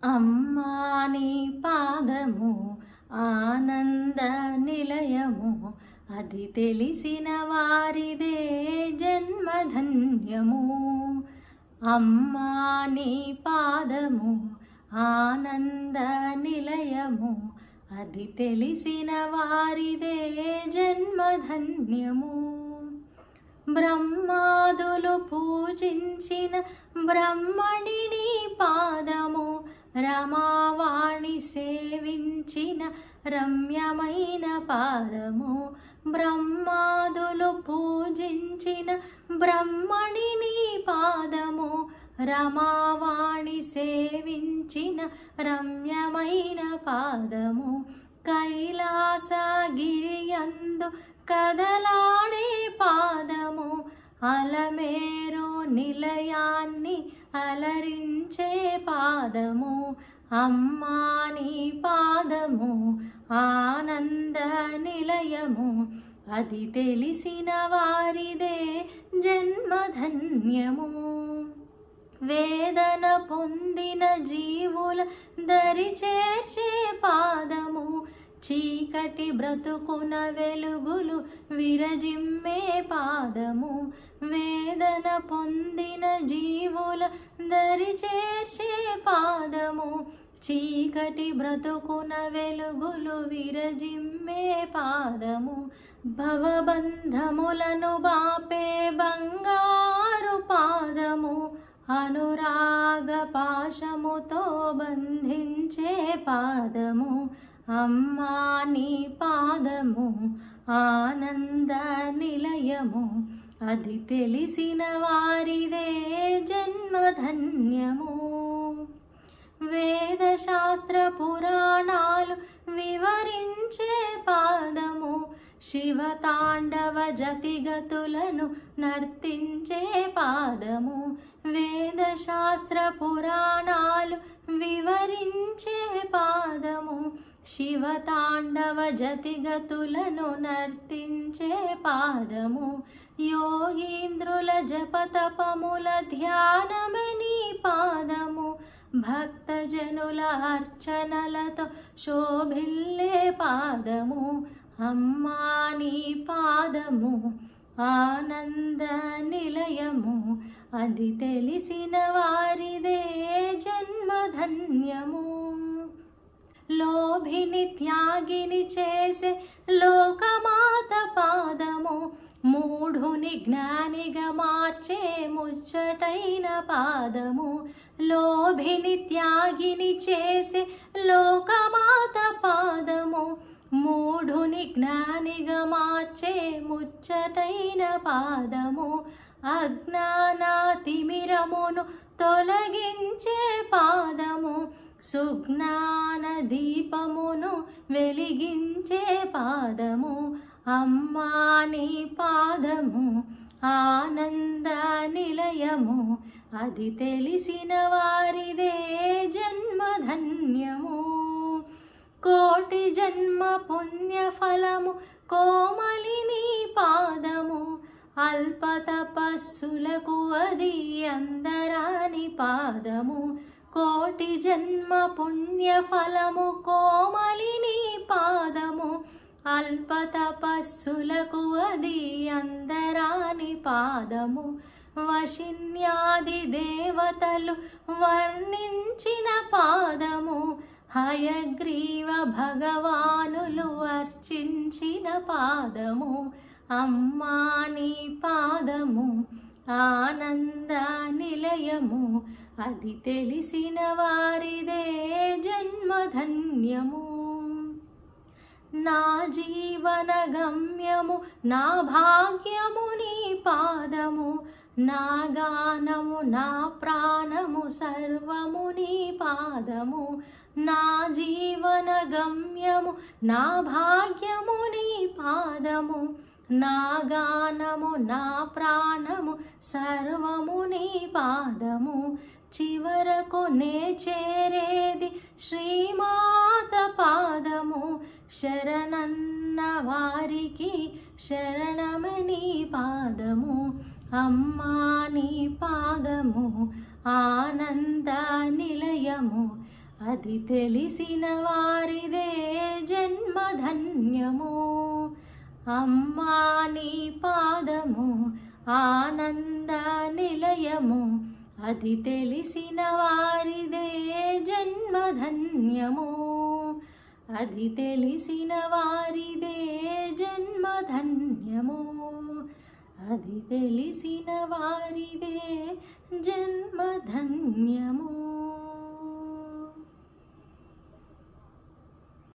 అమ్మా నీ పాదము ఆనంద నిలయము, అది తెలిసిన వారిదే జన్మధన్యము. అమ్మా నీ పాదము ఆనంద నిలయము, అది తెలిసిన వారిదే జన్మధన్యము. బ్రహ్మాదులు పూజించిన బ్రహ్మణి నీ పాదము, రమావాణి సేవించిన రమ్యమైన పాదము. బ్రహ్మాదులు పూజించిన బ్రహ్మణి నీ పాదము, రమావాణి సేవించిన రమ్యమైన పాదము. కైలాసగిరియందు కదలాడే పాదము, అలమేరు నిలయాన్ని అలరించే పాదము. అమ్మా నీ పాదము ఆనంద నిలయము, అది తెలిసిన వారిదే జన్మధన్యము. వేదన పొందిన జీవుల దరి చేర్చే పాదము, చీకటి బ్రతుకున వెలుగులు విరజిమ్మే పాదము. వేదన పొందిన జీవుల దరి చేర్చే పాదము, చీకటి బ్రతుకున వెలుగులు విరజిమ్మే పాదము. భవబంధములను బాపే బంగారు పాదము, అనురాగ పాశముతో బంధించే పాదము. అమ్మా నీ పాదము ఆనంద నిలయము, అది తెలిసిన వారిదే జన్మధన్యము. వేదశాస్త్ర పురాణాలు వివరించే పాదము, శివతాండవ జతిగతులను నర్తించే పాదము. వేదశాస్త్ర పురాణాలు వివరించే పాదము, శివతాండవ జతిగతులను నర్తించే పాదము. యోగీంద్రుల జపతపముల ధ్యానమని పాదము, భక్తజనుల అర్చనలతో శోభిల్లే పాదము. అమ్మా నీ పాదము ఆనంద నిలయము, అది తెలిసిన వారిదే జన్మధన్యము. లోభిని త్యాగిని చేసే లోకమాత పాదము, మూఢుని జ్ఞానిగా మార్చే ముచ్చటైన పాదము. లోభిని త్యాగిని చేసే లోకమాత పాదము, మూఢుని జ్ఞానిగా మార్చే ముచ్చటైన పాదము. అజ్ఞాన తిమిరమును తొలగించే పాదము, సుజ్ఞాన దీపమును వెలిగించే పాదము. అమ్మా నీ పాదము ఆనంద నిలయము, అది తెలిసిన వారిదే జన్మధన్యము. కోటి జన్మ పుణ్య ఫలము కోమలి నీ పాదము, అల్ప తపస్సులకు అది అందరాని పాదము. కోటి జన్మ పుణ్య ఫలము కోమలి నీ పాదము, అల్ప తపస్సులకు అది అందరాని పాదము. వశిన్యాది దేవతలు వర్ణించిన పాదము, హయగ్రీవ భగవానులు అర్చించిన పాదము. అమ్మా నీ పాదము ఆనంద నిలయము, అది తెలిసిన వారిదే జన్మధన్యము. నా జీవన గమ్యము నా భాగ్యము నీ పాదము, నా గానము నా ప్రాణము సర్వము నీ పాదము. నా జీవన గమ్యము నా భాగ్యము నీ పాదము, నా గానము నా ప్రాణము సర్వము నీ పాదము. చివరకు నే చేరేది శ్రీమాత పాదము, శరణన్న వారికి శరణమని పాదము. అమ్మా నీ పాదము ఆనంద నిలయము, అది తెలిసిన వారిదే జన్మధన్యము. అమ్మా నీ పాదము ఆనంద నిలయము, అది తెలిసిన వారిదే జన్మధన్యము. అది తెలిసిన వారిదే జన్మధన్యము. అది తెలిసిన వారిదే జన్మధన్యము.